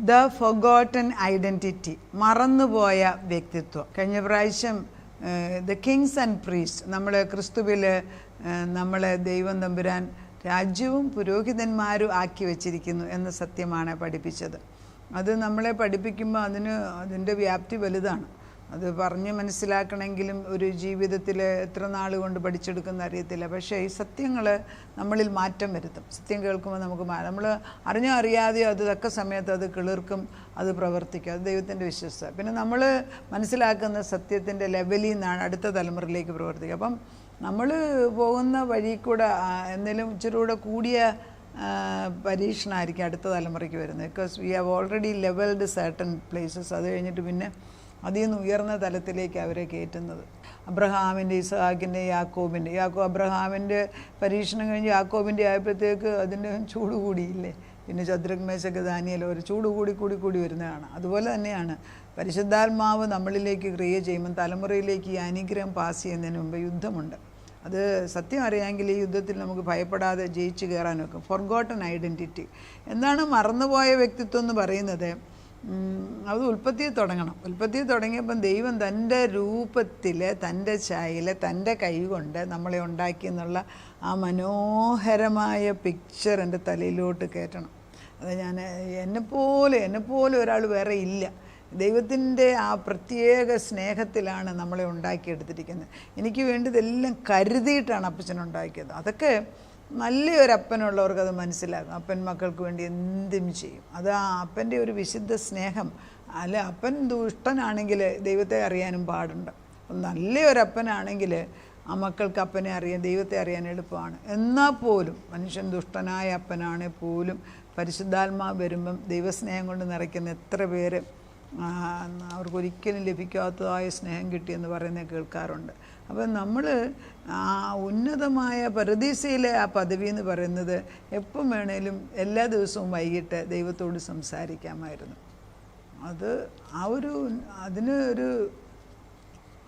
The forgotten identity, മറന്നുപോയ വ്യക്തിത്വം. കഴിഞ്ഞ പ്രാവശ്യം ദ കിങ്സ് ആൻഡ് പ്രീസ്റ്റ്, നമ്മൾ ക്രിസ്തുവിൽ നമ്മളെ ദൈവം തമ്പുരാൻ രാജ്യവും പുരോഹിതന്മാരും ആക്കി വച്ചിരിക്കുന്നു എന്ന സത്യമാണ് പഠിപ്പിച്ചത്. അത് നമ്മളെ പഠിപ്പിക്കുമ്പോൾ അതിൻ്റെ വ്യാപ്തി വലുതാണ്. അത് പറഞ്ഞ് മനസ്സിലാക്കണമെങ്കിലും ഒരു ജീവിതത്തിൽ എത്ര നാൾ കൊണ്ട് പഠിച്ചെടുക്കുന്ന അറിയത്തില്ല. പക്ഷേ ഈ സത്യങ്ങൾ നമ്മളിൽ മാറ്റം വരുത്തും. സത്യം കേൾക്കുമ്പോൾ നമുക്ക് നമ്മൾ അറിഞ്ഞോ അറിയാതെയോ അത് തക്ക സമയത്ത് അത് കിളിർക്കും, അത് പ്രവർത്തിക്കും. അത് ദൈവത്തിൻ്റെ വിശ്വസ്ത. പിന്നെ നമ്മൾ മനസ്സിലാക്കുന്ന സത്യത്തിൻ്റെ ലെവലിൽ നിന്നാണ് അടുത്ത തലമുറയിലേക്ക് പ്രവർത്തിക്കുക. അപ്പം നമ്മൾ പോകുന്ന വഴി കൂടെ എന്തെങ്കിലും ഇച്ചിരി കൂടെ കൂടിയ പരീക്ഷണമായിരിക്കും അടുത്ത തലമുറയ്ക്ക് വരുന്നത്. Because we have already levelled certain places. അത് കഴിഞ്ഞിട്ട് പിന്നെ അതിൽ നിന്ന് ഉയർന്ന തലത്തിലേക്ക് അവരെ കയറ്റുന്നത്. അബ്രഹാമിൻ്റെ, ഇസഹാക്കിൻ്റെ, യാക്കോബിൻ്റെ. അബ്രഹാമിൻ്റെ പരീക്ഷണം കഴിഞ്ഞ് യാക്കോബിൻ്റെ ആയപ്പോഴത്തേക്ക് അതിൻ്റെ ചൂട് കൂടിയില്ലേ. പിന്നെ ശദ്രക് മേശക്ക് ദാനിയേൽ ഒരു ചൂട് കൂടി വരുന്നതാണ്. അതുപോലെ തന്നെയാണ് പരിശുദ്ധാത്മാവ് നമ്മളിലേക്ക് ക്രിയ ചെയ്യുമ്പോൾ തലമുറയിലേക്ക് ഈ അനുഗ്രഹം പാസ് ചെയ്യുന്നതിന് മുമ്പ് യുദ്ധമുണ്ട്. അത് സത്യം അറിയാമെങ്കിൽ ഈ യുദ്ധത്തിൽ നമുക്ക് ഭയപ്പെടാതെ ജയിച്ച് കയറാൻ വെക്കും. Forgotten identity. എന്താണ് മറന്നുപോയ വ്യക്തിത്വം എന്ന് പറയുന്നത്? അത് ഉൽപ്പത്തിയിൽ തുടങ്ങണം. ഉൽപ്പത്തിയിൽ തുടങ്ങിയപ്പം ദൈവം തൻ്റെ രൂപത്തിൽ, തൻ്റെ ഛായയിൽ, തൻ്റെ കൈ കൊണ്ട് നമ്മളെ ഉണ്ടാക്കി എന്നുള്ള ആ മനോഹരമായ പിക്ചർ എൻ്റെ തലയിലോട്ട് കയറ്റണം. അത് എന്നെപ്പോലെ ഒരാൾ വേറെ ഇല്ല. ദൈവത്തിൻ്റെ ആ പ്രത്യേക സ്നേഹത്തിലാണ് നമ്മളെ ഉണ്ടാക്കിയെടുത്തിരിക്കുന്നത്. എനിക്ക് വേണ്ടി ഇതെല്ലാം കരുതിയിട്ടാണ് അപ്പച്ചൻ ഉണ്ടാക്കിയത്. അതൊക്കെ നല്ലൊരപ്പനുള്ളവർക്ക് അത് മനസ്സിലാകും. അപ്പൻ മക്കൾക്ക് വേണ്ടി എന്തും ചെയ്യും. അത് ആ അപ്പൻ്റെ ഒരു വിശുദ്ധ സ്നേഹം. അല്ല, അപ്പൻ ദുഷ്ടനാണെങ്കിൽ ദൈവത്തെ അറിയാനും പാടുണ്ട്. നല്ലൊരപ്പനാണെങ്കിൽ ആ മക്കൾക്ക് അപ്പനെ അറിയാൻ, ദൈവത്തെ അറിയാൻ എളുപ്പമാണ്. എന്നാൽ പോലും മനുഷ്യൻ ദുഷ്ടനായ അപ്പനാണെ പോലും പരിശുദ്ധാത്മാവ് വരുമ്പം ദൈവസ്നേഹം കൊണ്ട് നിറയ്ക്കുന്ന എത്ര പേര് അവർക്കൊരിക്കലും ലഭിക്കാത്തതായ സ്നേഹം കിട്ടിയെന്ന് പറയുന്നത് കേൾക്കാറുണ്ട്. അപ്പം നമ്മൾ ആ ഉന്നതമായ പരദീസയിലെ ആ പദവി എന്ന് പറയുന്നത് എപ്പം വേണേലും എല്ലാ ദിവസവും വൈകിട്ട് ദൈവത്തോട് സംസാരിക്കാമായിരുന്നു. അത്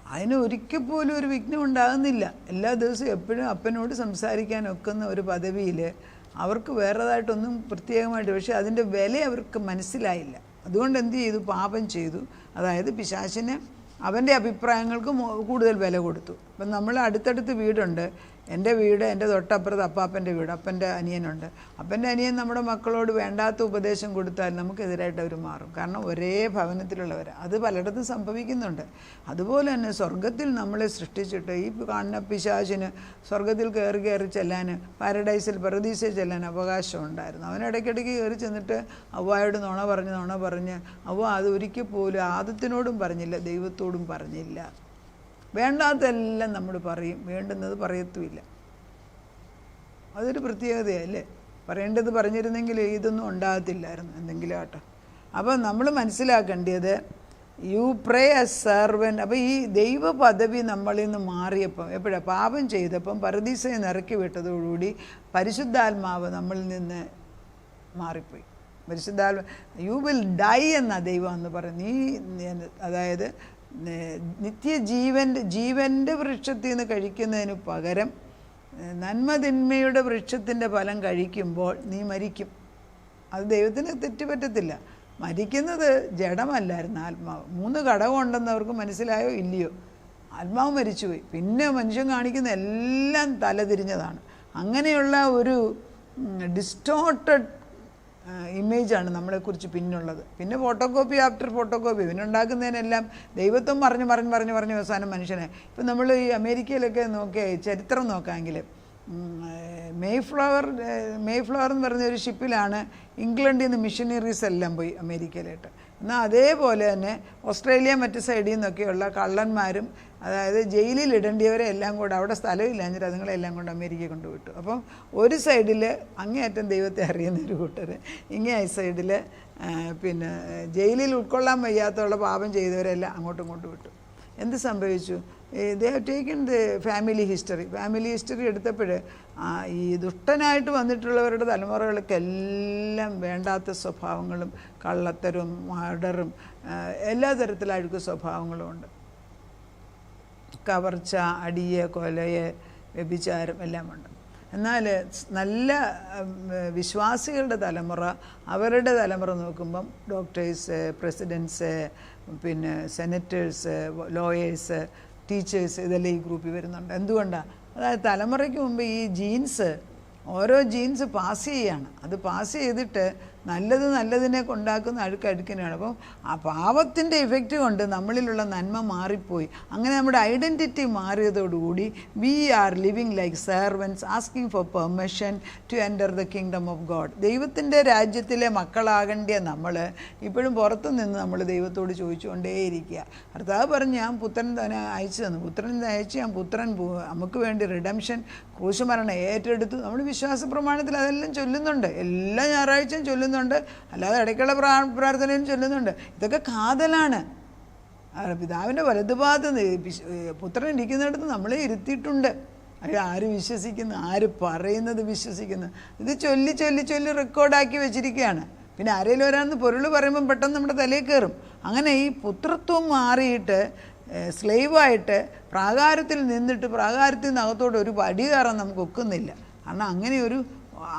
അതിന് ഒരിക്കൽ പോലും ഒരു വിഘ്നം ഉണ്ടാകുന്നില്ല. എല്ലാ ദിവസവും എപ്പോഴും അപ്പനോട് സംസാരിക്കാൻ ഒക്കുന്ന ഒരു പദവിയിൽ അവർക്ക് വേറേതായിട്ടൊന്നും പ്രത്യേകമായിട്ട്, പക്ഷേ അതിൻ്റെ വില അവർക്ക് മനസ്സിലായില്ല. അതുകൊണ്ട് എന്ത് ചെയ്തു? പാപം ചെയ്തു. അതായത് പിശാചിന് അവൻ്റെ അഭിപ്രായങ്ങൾക്ക് കൂടുതൽ വില കൊടുത്തു. അപ്പം നമ്മൾ അടുത്തടുത്ത് വീടുണ്ട്. എൻ്റെ വീട്, എൻ്റെ തൊട്ടപ്പുറത്ത് അപ്പാപ്പൻ്റെ വീട്, അപ്പൻ്റെ അനിയനുണ്ട്. അപ്പൻ്റെ അനിയൻ നമ്മുടെ മക്കളോട് വേണ്ടാത്ത ഉപദേശം കൊടുത്താൽ നമുക്കെതിരായിട്ട് അവർ മാറും. കാരണം ഒരേ ഭവനത്തിലുള്ളവർ. അത് പലയിടത്തും സംഭവിക്കുന്നുണ്ട്. അതുപോലെ തന്നെ സ്വർഗത്തിൽ നമ്മളെ സൃഷ്ടിച്ചിട്ട് ഈ കാണുന്ന പിശാചിന് സ്വർഗത്തിൽ കയറി ചെല്ലാൻ, പരദീസിൽ ചെല്ലാൻ അവകാശം ഉണ്ടായിരുന്നു. അവനിടയ്ക്കിടയ്ക്ക് കയറി ചെന്നിട്ട് അവ്വായോട് നുണ പറഞ്ഞ് അവ്വ അത് ഒരിക്കൽ പോലും ആദത്തിനോടും പറഞ്ഞില്ല, ദൈവത്തോടും പറഞ്ഞില്ല. വേണ്ടാത്തെല്ലാം നമ്മൾ പറയും, വേണ്ടുന്നത് പറയത്തുമില്ല. അതൊരു പ്രത്യേകതയല്ലേ. പറയേണ്ടത് പറഞ്ഞിരുന്നെങ്കിൽ ഇതൊന്നും ഉണ്ടാകത്തില്ലായിരുന്നു, എന്തെങ്കിലും ആട്ടെ. അപ്പോൾ നമ്മൾ മനസ്സിലാക്കേണ്ടത് യു പ്രേ എസ് സെർവൻറ്റ്. അപ്പോൾ ഈ ദൈവ പദവി നമ്മളിൽ നിന്ന് മാറിയപ്പം, എപ്പോഴാണ് പാപം ചെയ്തപ്പം പരദീസയിൽ നിന്ന് ഇറക്കി വിട്ടതോടുകൂടി പരിശുദ്ധാത്മാവ് നമ്മളിൽ നിന്ന് മാറിപ്പോയി. യു വിൽ ഡൈ എന്ന ദൈവം എന്ന് പറയും. അതായത് ജീവൻ്റെ വൃക്ഷത്തിൽ നിന്ന് കഴിക്കുന്നതിന് പകരം നന്മതിന്മയുടെ വൃക്ഷത്തിൻ്റെ ഫലം കഴിക്കുമ്പോൾ നീ മരിക്കും. അത് ദൈവത്തിന് തെറ്റുപറ്റത്തില്ല. മരിക്കുന്നത് ജഡമല്ലായിരുന്നു, ആത്മാവ്. 3 ഘടകമുണ്ടെന്ന് അവർക്ക് മനസ്സിലായോ ഇല്ലയോ? ആത്മാവ് മരിച്ചുപോയി. പിന്നെ മനുഷ്യൻ കാണിക്കുന്ന എല്ലാം തലതിരിഞ്ഞതാണ്. അങ്ങനെയുള്ള ഒരു ഡിസ്റ്റോർട്ടഡ് ഇമേജാണ് നമ്മളെക്കുറിച്ച് പിന്നുള്ളത്. പിന്നെ ഫോട്ടോകോപ്പി ആഫ്റ്റർ ഫോട്ടോകോപ്പി. പിന്നെ ഉണ്ടാക്കുന്നതിനെല്ലാം ദൈവത്വം പറഞ്ഞ് അവസാനം മനുഷ്യനെ. ഇപ്പം നമ്മൾ ഈ അമേരിക്കയിലൊക്കെ ചരിത്രം നോക്കാമെങ്കിൽ മെയ്ഫ്ലവർ എന്ന് പറഞ്ഞൊരു ഷിപ്പിലാണ് ഇംഗ്ലണ്ടിൽ നിന്ന് മിഷനറീസ് എല്ലാം പോയി അമേരിക്കയിലായിട്ട്. എന്നാൽ അതേപോലെ തന്നെ ഓസ്ട്രേലിയ മറ്റ് സൈഡിൽ നിന്നൊക്കെയുള്ള കള്ളന്മാരും, അതായത് ജയിലിൽ ഇടേണ്ടിയവരെ എല്ലാം കൂടെ, അവിടെ സ്ഥലമില്ല എന്നിട്ട് അതുങ്ങളെല്ലാം കൊണ്ട് അമേരിക്കയിൽ കൊണ്ടുവിട്ടു. അപ്പം ഒരു സൈഡിൽ അങ്ങേയറ്റം ദൈവത്തെ അറിയുന്ന ഒരു കൂട്ടർ, ഇങ്ങേ സൈഡിൽ പിന്നെ ജയിലിൽ ഉൾക്കൊള്ളാൻ വയ്യാത്തുള്ള പാപം ചെയ്തവരെല്ലാം അങ്ങോട്ടും ഇങ്ങോട്ടും വിട്ടു. എന്ത് സംഭവിച്ചു? They have taken the family history എടുത്തപ്പോൾ ഈ ദുഷ്ടനായിട്ട് വന്നിട്ടുള്ളവരുടെ തലമുറകൾക്കെല്ലാം വേണ്ടാത്ത സ്വഭാവങ്ങളും കള്ളത്തരവും മർഡറും എല്ലാ തരത്തിലുള്ള സ്വഭാവങ്ങളും ഉണ്ട്. കവർച്ച, അടിയെ, കൊലയെ, വ്യഭിചാരം എല്ലാം ഉണ്ട്. എന്നാൽ നല്ല വിശ്വാസികളുടെ തലമുറ, അവരുടെ തലമുറ നോക്കുമ്പം ഡോക്ടേഴ്സ്, പ്രസിഡൻസ്, പിന്നെ സെനറ്റേഴ്സ്, ലോയേഴ്സ്, ടീച്ചേഴ്സ്, ഇതെല്ലാം ഈ ഗ്രൂപ്പിൽ വരുന്നുണ്ട്. എന്തുകൊണ്ടാണ്? അതായത് തലമുറയ്ക്ക് മുമ്പ് ഈ ജീൻസ്, ഓരോ ജീൻസ് പാസ് ചെയ്യുകയാണ്. അത് പാസ് ചെയ്തിട്ട് നല്ലതിനെ കൊണ്ടാക്കുന്ന അഴുക്കഴുക്കിനാണ്. അപ്പം ആ പാപത്തിൻ്റെ ഇഫക്റ്റ് കൊണ്ട് നമ്മളിലുള്ള നന്മ മാറിപ്പോയി. അങ്ങനെ നമ്മുടെ ഐഡൻറ്റിറ്റി മാറിയതോടുകൂടി we are living like servants asking for permission to enter the kingdom of God. ദൈവത്തിൻ്റെ രാജ്യത്തിലെ മക്കളാകേണ്ട നമ്മൾ ഇപ്പോഴും പുറത്തു നിന്ന് നമ്മൾ ദൈവത്തോട് ചോദിച്ചുകൊണ്ടേയിരിക്കുക. കർത്താവ് പറഞ്ഞ് ഞാൻ പുത്രൻ തന്നെ അയച്ചു തന്നു, പുത്രൻ അയച്ച് ഞാൻ പുത്രൻ നമുക്ക് വേണ്ടി റിഡംഷൻ ക്രൂശുമരണം ഏറ്റെടുത്തു. നമ്മൾ വിശ്വാസ പ്രമാണത്തിൽ അതെല്ലാം ചൊല്ലുന്നുണ്ട്, എല്ലാ ഞായറാഴ്ചയും ചൊല്ലുന്നുണ്ട്, അല്ലാതെ ഇടയ്ക്കുള്ള പ്രാർത്ഥനയും ചൊല്ലുന്നുണ്ട്. ഇതൊക്കെ കാതലാണ്. പിതാവിൻ്റെ വലതുഭാഗത്ത് പുത്രൻ ഇരിക്കുന്നിടത്ത് നമ്മളെ ഇരുത്തിയിട്ടുണ്ട്. ആര് വിശ്വസിക്കുന്നു? ആര് പറയുന്നത് വിശ്വസിക്കുന്നു? ഇത് ചൊല്ലി ചൊല്ലി ചൊല്ലി റെക്കോർഡാക്കി വെച്ചിരിക്കുകയാണ്. പിന്നെ ആരെങ്കിലും ഒരാളെന്ന് പൊരുൾ പറയുമ്പം പെട്ടെന്ന് നമ്മുടെ തലയിൽ കയറും. അങ്ങനെ ഈ പുത്രത്വം മാറിയിട്ട് സ്ലേവായിട്ട് പ്രാകാരത്തിൽ നിന്നിട്ട് പ്രാകാരത്തിൽ നിന്ന് അകത്തോട്ട് ഒരു പടി കയറാൻ നമുക്ക് ഒക്കുന്നില്ല. കാരണം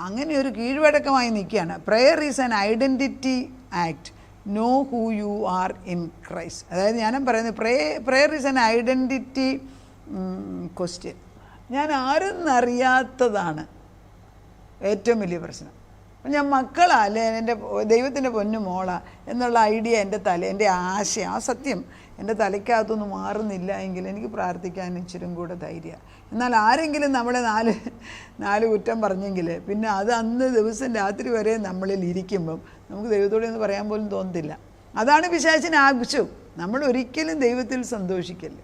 അങ്ങനെ ഒരു കീഴ്വഴക്കമായി നിൽക്കുകയാണ്. Prayer is an identity act. Know who you are in Christ. അതായത് ഞാനും പറയുന്നത് prayer is an identity question. ഞാൻ ആരെന്നറിയാത്തതാണ് ഏറ്റവും വലിയ പ്രശ്നം. അപ്പം ഞാൻ മക്കളാ അല്ലെ എൻ്റെ ദൈവത്തിൻ്റെ പൊന്നു മോളാ എന്നുള്ള ഐഡിയ എൻ്റെ ആശയം, ആ സത്യം എൻ്റെ തലയ്ക്കകത്തൊന്നും മാറുന്നില്ല എങ്കിൽ എനിക്ക് പ്രാർത്ഥിക്കാൻ ഇച്ചിരും കൂടെ ധൈര്യമാണ്. എന്നാൽ ആരെങ്കിലും നമ്മളെ നാല് കുറ്റം പറഞ്ഞെങ്കിൽ പിന്നെ അത് അന്ന് ദിവസം രാത്രി വരെ നമ്മളിൽ ഇരിക്കുമ്പം നമുക്ക് ദൈവത്തോടെ ഒന്ന് പറയാൻ പോലും തോന്നത്തില്ല. അതാണ് പിശാചിന് ആവശ്യവും. നമ്മൾ ഒരിക്കലും ദൈവത്തിൽ സന്തോഷിക്കല്ല.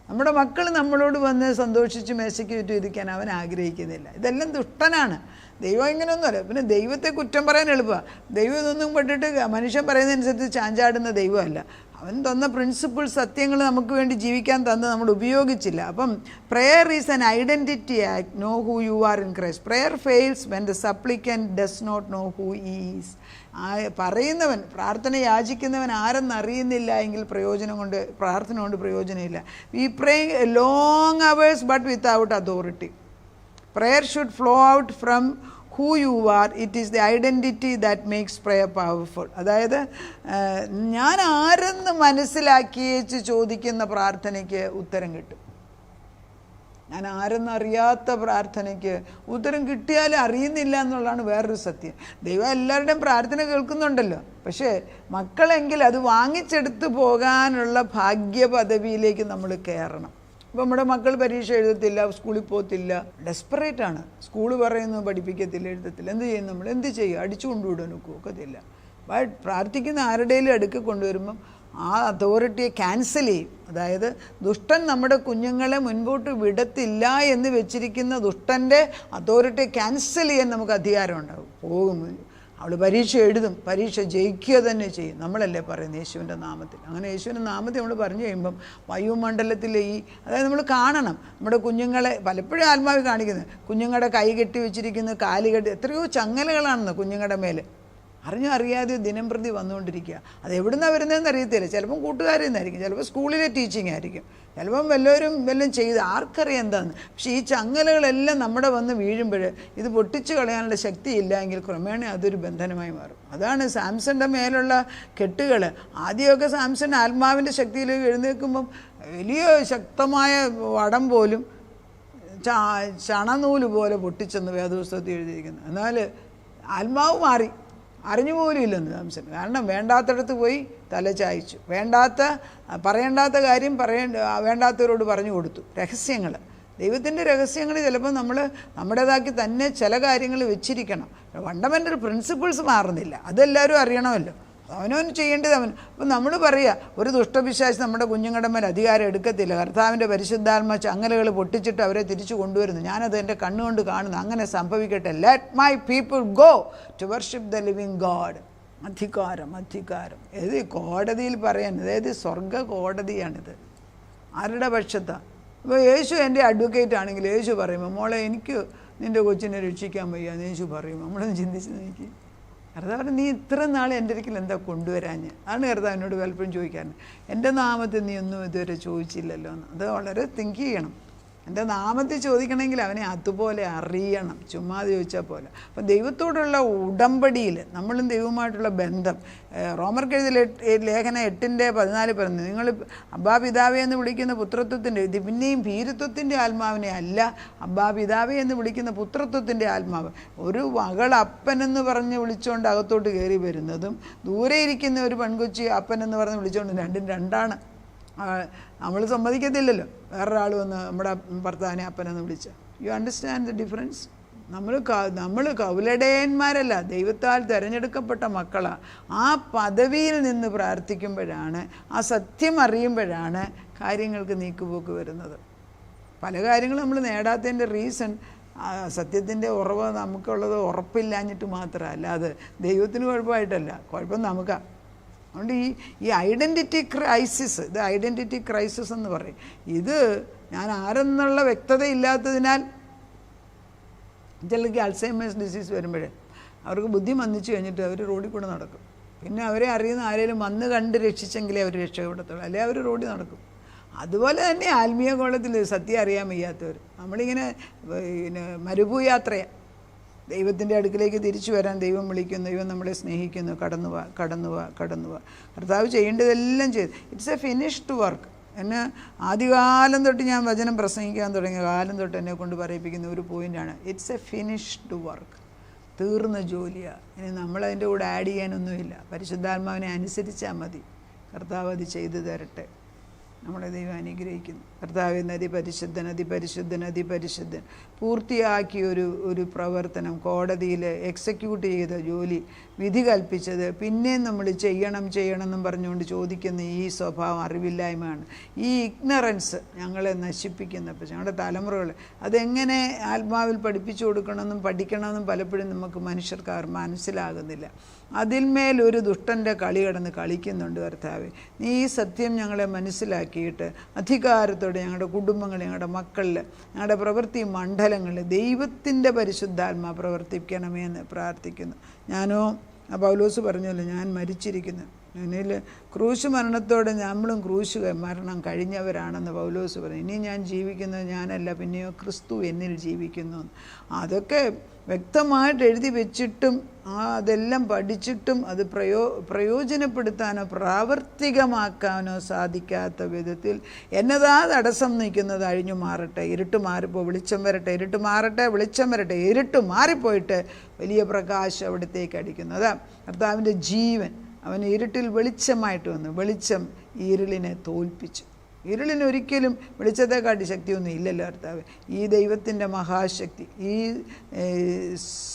നമ്മുടെ മക്കൾ നമ്മളോട് വന്ന് സന്തോഷിച്ച് മേശയ്ക്ക് ചുറ്റും ഇരിക്കാൻ അവൻ ആഗ്രഹിക്കുന്നില്ല. ഇതെല്ലാം ദുഷ്ടനാണ്. ദൈവം ഇങ്ങനെയൊന്നുമല്ല. പിന്നെ ദൈവത്തെ കുറ്റം പറയാൻ എളുപ്പമാണ്. ദൈവം ഇതൊന്നും പെട്ടിട്ട് മനുഷ്യൻ പറയുന്നതനുസരിച്ച് ചാഞ്ചാടുന്ന ദൈവമല്ല. അവൻ തന്ന പ്രിൻസിപ്പിൾ സത്യങ്ങൾ നമുക്ക് വേണ്ടി ജീവിക്കാൻ തന്ന് നമ്മൾ ഉപയോഗിച്ചില്ല. അപ്പം prayer is an identity act. Know who you are in Christ. Prayer fails when the supplicant does not know who is. പറയുന്നവൻ, പ്രാർത്ഥന യാചിക്കുന്നവൻ ആരെന്നറിയുന്നില്ല എങ്കിൽ പ്രാർത്ഥന കൊണ്ട് പ്രയോജനമില്ല. We pray long hours but without authority. Prayer should flow out from who you are. It is the identity that makes prayer powerful. അതായത് ഞാൻ ആരെന്ന് മനസ്സിലാക്കിയേച്ച് ചോദിക്കുന്ന പ്രാർത്ഥനയ്ക്ക് ഉത്തരം കിട്ടും. ഞാൻ ആരെന്നറിയാത്ത പ്രാർത്ഥനയ്ക്ക് ഉത്തരം കിട്ടിയാലും അറിയുന്നില്ല എന്നുള്ളതാണ് വേറൊരു സത്യം. ദൈവം എല്ലാവരുടെയും പ്രാർത്ഥന കേൾക്കുന്നുണ്ടല്ലോ. പക്ഷേ മക്കളെങ്കിൽ അത് വാങ്ങിച്ചെടുത്ത് പോകാനുള്ള ഭാഗ്യ പദവിയിലേക്ക് നമ്മൾ കയറണം. ഇപ്പോൾ നമ്മുടെ മക്കൾ പരീക്ഷ എഴുതത്തില്ല, സ്കൂളിൽ പോകത്തില്ല, ഡെസ്പറേറ്റാണ്. സ്കൂൾ പറയുന്നത് പഠിപ്പിക്കത്തില്ല, എഴുതത്തില്ല. എന്ത് ചെയ്യും? നമ്മൾ എന്ത് ചെയ്യും? അടിച്ചു കൊണ്ടുവിടാൻ ഒക്കത്തില്ല. ബട്ട് പ്രാർത്ഥിക്കുന്ന ആരുടെയും അടുക്ക് കൊണ്ടുവരുമ്പം ആ അതോറിറ്റിയെ ക്യാൻസൽ ചെയ്യും. അതായത് ദുഷ്ടൻ നമ്മുടെ കുഞ്ഞുങ്ങളെ മുൻപോട്ട് വിടത്തില്ല എന്ന് വെച്ചിരിക്കുന്ന ദുഷ്ടൻ്റെ അതോറിറ്റിയെ ക്യാൻസൽ ചെയ്യാൻ നമുക്ക് അധികാരം ഉണ്ടാകും. അവൾ പരീക്ഷ എഴുതും, പരീക്ഷ ജയിക്കുക തന്നെ ചെയ്യും. നമ്മളല്ലേ പറയുന്നത് യേശുവിൻ്റെ നാമത്തിൽ. അങ്ങനെ യേശുവിൻ്റെ നാമത്തിൽ നമ്മൾ പറഞ്ഞു കഴിയുമ്പം വായുമണ്ഡലത്തിലെ അതായത് നമ്മൾ കാണണം നമ്മുടെ കുഞ്ഞുങ്ങളെ. പലപ്പോഴും ആത്മാവ് കാണിക്കുന്നത് കുഞ്ഞുങ്ങളുടെ കൈ കെട്ടി വെച്ചിരിക്കുന്ന, കാല് കെട്ടി, എത്രയോ ചങ്ങലകളാണെന്ന് കുഞ്ഞുങ്ങളുടെ മേലെ അറിയാതെ ദിനം പ്രതി വന്നുകൊണ്ടിരിക്കുക. അത് എവിടുന്നാണ് വരുന്നതെന്ന് അറിയത്തില്ല. ചിലപ്പം കൂട്ടുകാരിൽ നിന്നായിരിക്കും, ചിലപ്പോൾ സ്കൂളിലെ ടീച്ചിങ് ആയിരിക്കും, ചിലപ്പം വല്ലവരും ചെയ്ത് ആർക്കറിയാം എന്താണെന്ന്. പക്ഷേ ഈ ചങ്ങലകളെല്ലാം നമ്മുടെ വന്ന് വീഴുമ്പോൾ ഇത് പൊട്ടിച്ച് കളയാനുള്ള ശക്തിയില്ല എങ്കിൽ ക്രമേണ അതൊരു ബന്ധനമായി മാറും. അതാണ് സാംസന്റെ മേലുള്ള കെട്ടുകൾ. ആദ്യമൊക്കെ സാംസൺ ആത്മാവിൻ്റെ ശക്തിയിലേക്ക് എഴുന്നേൽക്കുമ്പം വലിയ ശക്തമായ വടം പോലും ചണനൂല് പോലെ പൊട്ടിച്ചെന്ന് വേദപുസ്തകത്തിൽ എഴുതിയിരിക്കുന്നു. എന്നാൽ ആത്മാവ് മാറി, അറിഞ്ഞു പോലും ഇല്ലെന്ന് സാംസൺ. കാരണം വേണ്ടാത്തടത്ത് പോയി തല ചായച്ചു, പറയേണ്ടാത്ത കാര്യം വേണ്ടാത്തവരോട് പറഞ്ഞു കൊടുത്തു. രഹസ്യങ്ങൾ, ദൈവത്തിൻ്റെ രഹസ്യങ്ങൾ ചിലപ്പോൾ നമ്മൾ നമ്മുടേതാക്കി തന്നെ ചില കാര്യങ്ങൾ വെച്ചിരിക്കണം. ഫണ്ടമെൻ്റൽ പ്രിൻസിപ്പിൾസ് മാറുന്നില്ല, അതെല്ലാവരും അറിയണമല്ലോ. അവനവൻ ചെയ്യേണ്ടത് അവൻ. അപ്പം നമ്മൾ പറയുക ഒരു ദുഷ്ടപിശാച് നമ്മുടെ കുഞ്ഞുങ്ങളുടെ മേൽ അധികാരം എടുക്കത്തില്ല, കർത്താവിൻ്റെ പരിശുദ്ധാത്മ ചങ്ങലകൾ പൊട്ടിച്ചിട്ട് അവരെ തിരിച്ചു കൊണ്ടുവരുന്നു. ഞാനത് എൻ്റെ കണ്ണുകൊണ്ട് കാണുന്നു. അങ്ങനെ സംഭവിക്കട്ടെ. Let my people go to worship the living God. അധികാരം ഏത് കോടതിയിൽ പറയാൻ, അതായത് സ്വർഗ കോടതിയാണിത്. ആരുടെ പക്ഷത്താണ്? ഇപ്പോൾ യേശു എൻ്റെ അഡ്വക്കേറ്റ് ആണെങ്കിൽ യേശു പറയുമ്പോൾ മോളെ എനിക്ക് നിൻ്റെ കൊച്ചിനെ രക്ഷിക്കാൻ വയ്യാന്ന് യേശു പറയുമ്പോൾ നമ്മളൊന്ന് ചിന്തിച്ച് നോക്കി. കർത്താവ് നീ ഇത്ര നാൾ എൻ്റെ ഒരിക്കലും എന്താ കൊണ്ടുവരാഞ്ഞ്? അതാണ് കർത്താവ് എന്നോട് പലപ്പോഴും ചോദിക്കാറുണ്ട്. എൻ്റെ നാമത്തിൽ നീ ഒന്നും ഇതുവരെ ചോദിച്ചില്ലല്ലോ എന്ന്. അത് വളരെ തിങ്ക് ചെയ്യണം. എൻ്റെ നാമത്തിൽ ചോദിക്കണമെങ്കിൽ അവനെ അതുപോലെ അറിയണം, ചുമ്മാതെ ചോദിച്ചാൽ പോലെ. അപ്പം ദൈവത്തോടുള്ള ഉടമ്പടിയിൽ നമ്മളും ദൈവവുമായിട്ടുള്ള ബന്ധം, റോമർക്കെഴുതിയ ലേഖനം 8:14 പറഞ്ഞു, നിങ്ങൾ അബ്ബാ പിതാവേ എന്ന് വിളിക്കുന്ന പുത്രത്വത്തിൻ്റെ, ഇത് പിന്നെയും ഭീരുത്വത്തിൻ്റെ ആത്മാവിനെ അല്ല, അബ്ബാ പിതാവേ എന്ന് വിളിക്കുന്ന പുത്രത്വത്തിൻ്റെ ആത്മാവ്. ഒരു മകൾ അപ്പനെന്ന് പറഞ്ഞ് വിളിച്ചുകൊണ്ട് അകത്തോട്ട് കയറി വരുന്നതും ദൂരെ ഇരിക്കുന്ന ഒരു പെൺകൊച്ചി അപ്പനെന്ന് പറഞ്ഞ് വിളിച്ചുകൊണ്ട് രണ്ടും രണ്ടാണ്. നമ്മൾ സമ്മതിക്കത്തില്ലല്ലോ വേറൊരാൾ വന്ന് നമ്മുടെ ഭർത്താവിനെ അപ്പനെന്ന് വിളിച്ച. You understand the difference? നമ്മൾ കൗലടയന്മാരല്ല, ദൈവത്താൽ തിരഞ്ഞെടുക്കപ്പെട്ട മക്കളാണ്. ആ പദവിയിൽ നിന്ന് പ്രാർത്ഥിക്കുമ്പോഴാണ്, ആ സത്യം അറിയുമ്പോഴാണ് കാര്യങ്ങൾക്ക് നീക്കുപോക്ക് വരുന്നത്. പല കാര്യങ്ങളും നമ്മൾ നേടാത്തതിൻ്റെ റീസൺ സത്യത്തിൻ്റെ ഉറവ് നമുക്കുള്ളത് ഉറപ്പില്ലാഞ്ഞിട്ട് മാത്രമല്ല, അത് ദൈവത്തിന് കുഴപ്പമായിട്ടല്ല, കുഴപ്പം നമുക്കാണ്. അതുകൊണ്ട് ഈ ഐഡൻറ്റിറ്റി ക്രൈസിസ്, ഇത് ഐഡൻറ്റിറ്റി ക്രൈസിസ് എന്ന് പറയും. ഇത് ഞാൻ ആരെന്നുള്ള വ്യക്തത ഇല്ലാത്തതിനാൽ ചിലർക്ക് അൾസൈമേഴ്സ് ഡിസീസ് വരുമ്പോഴേ അവർക്ക് ബുദ്ധി മന്ദിച്ച് കഴിഞ്ഞിട്ട് അവർ റോഡിൽ കൂടെ നടക്കും. പിന്നെ അവരെ അറിയുന്ന ആരെങ്കിലും വന്ന് കണ്ട് രക്ഷിച്ചെങ്കിലേ അവർ രക്ഷപ്പെടത്തുള്ളൂ, അല്ലെങ്കിൽ അവർ റോഡിൽ നടക്കും. അതുപോലെ തന്നെ ആത്മീയ കോളത്തിൽ സത്യം അറിയാൻ വയ്യാത്തവർ, നമ്മളിങ്ങനെ പിന്നെ മരുഭൂയാത്രയാണ്. ദൈവത്തിൻ്റെ അടുക്കിലേക്ക് തിരിച്ചു വരാൻ ദൈവം വിളിക്കുന്നു, ദൈവം നമ്മളെ സ്നേഹിക്കുന്നു, കടന്നു വാ കടന്നു വാ കടന്നു വാ. കർത്താവ് ചെയ്യേണ്ടതെല്ലാം ചെയ്തു. It's A finished work. എന്നെ ആദ്യകാലം തൊട്ട് ഞാൻ വചനം പ്രസംഗിക്കാൻ തുടങ്ങിയ കാലം തൊട്ട് എന്നെ കൊണ്ട് പറയിപ്പിക്കുന്ന ഒരു പോയിൻ്റാണ്, ഇറ്റ്സ് എ ഫിനിഷ്ഡ് വർക്ക്. തീർന്ന ജോലിയാണ്. ഇനി നമ്മളതിൻ്റെ കൂടെ ആഡ് ചെയ്യാനൊന്നുമില്ല. പരിശുദ്ധാത്മാവിനെ അനുസരിച്ചാൽ മതി. കർത്താവ് അത് ചെയ്തു തരട്ടെ. നമ്മളെ ദൈവം അനുഗ്രഹിക്കുന്നു. കർത്താവേ, അതിപരിശുദ്ധൻ അതിപരിശുദ്ധൻ അതിപരിശുദ്ധൻ. പൂർത്തിയാക്കിയ ഒരു പ്രവർത്തനം, കോടതിയിൽ എക്സിക്യൂട്ട് ചെയ്ത ജോലി, വിധി കൽപ്പിച്ചത് പിന്നെയും നമ്മൾ ചെയ്യണം എന്നും പറഞ്ഞുകൊണ്ട് ചോദിക്കുന്ന ഈ സ്വഭാവം അറിവില്ലായ്മയാണ്. ഈ ഇഗ്നറൻസ് ഞങ്ങളെ നശിപ്പിക്കുന്നപ്പോൾ ഞങ്ങളുടെ തലമുറകൾ അതെങ്ങനെ ആത്മാവിൽ പഠിപ്പിച്ചു കൊടുക്കണമെന്നും പഠിക്കണമെന്നും പലപ്പോഴും നമുക്ക് മനുഷ്യർക്ക് മനസ്സിലാകുന്നില്ല. അതിന്മേലൊരു ദുഷ്ടൻ്റെ കളി കിടന്ന് കളിക്കുന്നുണ്ട്. കർത്താവേ, നീ ഈ സത്യം ഞങ്ങളെ മനസ്സിലാക്കിയിട്ട് അധികാരത്തോടെ ഞങ്ങളുടെ കുടുംബങ്ങളിൽ, ഞങ്ങളുടെ മക്കളിൽ, ഞങ്ങളുടെ പ്രവൃത്തി മണ്ഡലങ്ങളിൽ ദൈവത്തിൻ്റെ പരിശുദ്ധാത്മാ പ്രവർത്തിക്കണമേ എന്ന് പ്രാർത്ഥിക്കുന്നു. പൗലോസ് പറഞ്ഞല്ലോ, ഞാൻ മരിച്ചിരിക്കുന്നു, എന്നിൽ ക്രൂശ് മരണത്തോടെ നമ്മളും ക്രൂശ് മരണം കഴിഞ്ഞവരാണെന്ന് പൗലോസ് പറഞ്ഞു. ഇനി ഞാൻ ജീവിക്കുന്നത് ഞാനല്ല, പിന്നെയോ ക്രിസ്തു എന്നിൽ ജീവിക്കുന്നു. അതൊക്കെ വ്യക്തമായിട്ട് എഴുതി വെച്ചിട്ടും അതെല്ലാം പഠിച്ചിട്ടും അത് പ്രയോജനപ്പെടുത്താനോ പ്രാവർത്തികമാക്കാനോ സാധിക്കാത്ത വിധത്തിൽ എന്നതാ തടസ്സം നിൽക്കുന്നത് അഴിഞ്ഞു മാറട്ടെ. ഇരുട്ട് മാറിപ്പോൾ വെളിച്ചം വരട്ടെ, ഇരുട്ട് മാറട്ടെ വെളിച്ചം വരട്ടെ. ഇരുട്ട് മാറിപ്പോയിട്ട് വലിയ പ്രകാശം അവിടത്തേക്ക് അടിക്കുന്നു. അതാ കർത്താവിൻ്റെ ജീവൻ. അവൻ ഇരുട്ടിൽ വെളിച്ചമായിട്ട് വന്നു. വെളിച്ചം ഇരുളിനെ തോൽപ്പിച്ചു. ഇരുളിനൊരിക്കലും വെളിച്ചത്തെക്കാട്ടി ശക്തിയൊന്നും ഇല്ലല്ലോ കർത്താവ്. ഈ ദൈവത്തിൻ്റെ മഹാശക്തി, ഈ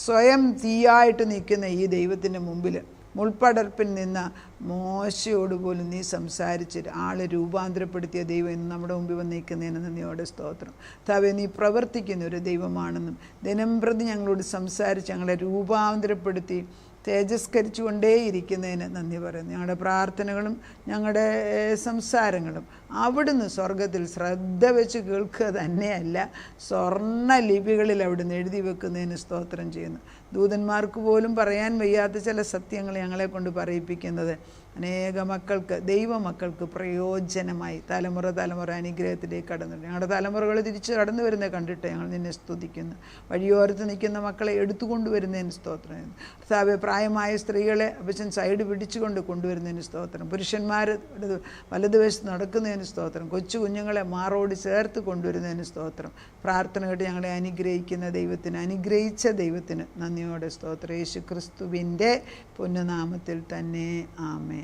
സ്വയം തീയായിട്ട് നിൽക്കുന്ന ഈ ദൈവത്തിൻ്റെ മുമ്പിൽ മുൾപ്പടർപ്പിൽ നിന്ന മോശയോട് പോലും നീ സംസാരിച്ച് ആളെ രൂപാന്തരപ്പെടുത്തിയ ദൈവം ഇന്ന് നമ്മുടെ മുമ്പിൽ വന്ന് നിൽക്കുന്നതിന് നന്ദിയോടെ സ്തോത്രം. കർത്താവേ, നീ പ്രവർത്തിക്കുന്ന ഒരു ദൈവമാണെന്നും ദിനംപ്രതി ഞങ്ങളോട് സംസാരിച്ച് ഞങ്ങളെ രൂപാന്തരപ്പെടുത്തി തേജസ്കരിച്ചു കൊണ്ടേയിരിക്കുന്നതിന് നന്ദി പറയുന്നു. ഞങ്ങളുടെ പ്രാർത്ഥനകളും ഞങ്ങളുടെ സംസാരങ്ങളും അവിടുന്ന് സ്വർഗത്തിൽ ശ്രദ്ധ വെച്ച് കേൾക്കുക തന്നെയല്ല, സ്വർണ്ണ ലിപികളിൽ അവിടുന്ന് എഴുതി വെക്കുന്നതിന് സ്തോത്രം ചെയ്യുന്നു. ദൂതന്മാർക്ക് പോലും പറയാൻ വയ്യാത്ത ചില സത്യങ്ങൾ ഞങ്ങളെ കൊണ്ട് പറയിപ്പിക്കുന്നത് അനേക മക്കൾക്ക്, ദൈവമക്കൾക്ക് പ്രയോജനമായി തലമുറ അനുഗ്രഹത്തിലേക്ക് കടന്നിട്ട് ഞങ്ങളുടെ തലമുറകൾ തിരിച്ച് കടന്നു വരുന്നത് കണ്ടിട്ട് ഞങ്ങൾ നിന്നെ സ്തുതിക്കുന്നു. വഴിയോരത്ത് നിൽക്കുന്ന മക്കളെ എടുത്തുകൊണ്ടുവരുന്നതിന് സ്തോത്രം. കർത്താവേ, പ്രായമായ സ്ത്രീകളെ അപ്പച്ചൻ സൈഡ് പിടിച്ചുകൊണ്ട് കൊണ്ടുവരുന്നതിന് സ്തോത്രം. പുരുഷന്മാർ വലതുവശത്ത് നടക്കുന്നതിന് സ്തോത്രം. കൊച്ചു കുഞ്ഞുങ്ങളെ മാറോട് ചേർത്ത് കൊണ്ടുവരുന്നതിന് സ്തോത്രം. പ്രാർത്ഥന കേട്ട് ഞങ്ങളെ അനുഗ്രഹിക്കുന്ന ദൈവത്തിന്, അനുഗ്രഹിച്ച ദൈവത്തിന് നന്ദിയോടെ സ്തോത്രം. യേശു ക്രിസ്തുവിൻ്റെ പുണ്യനാമത്തിൽ തന്നെ ആമേൻ.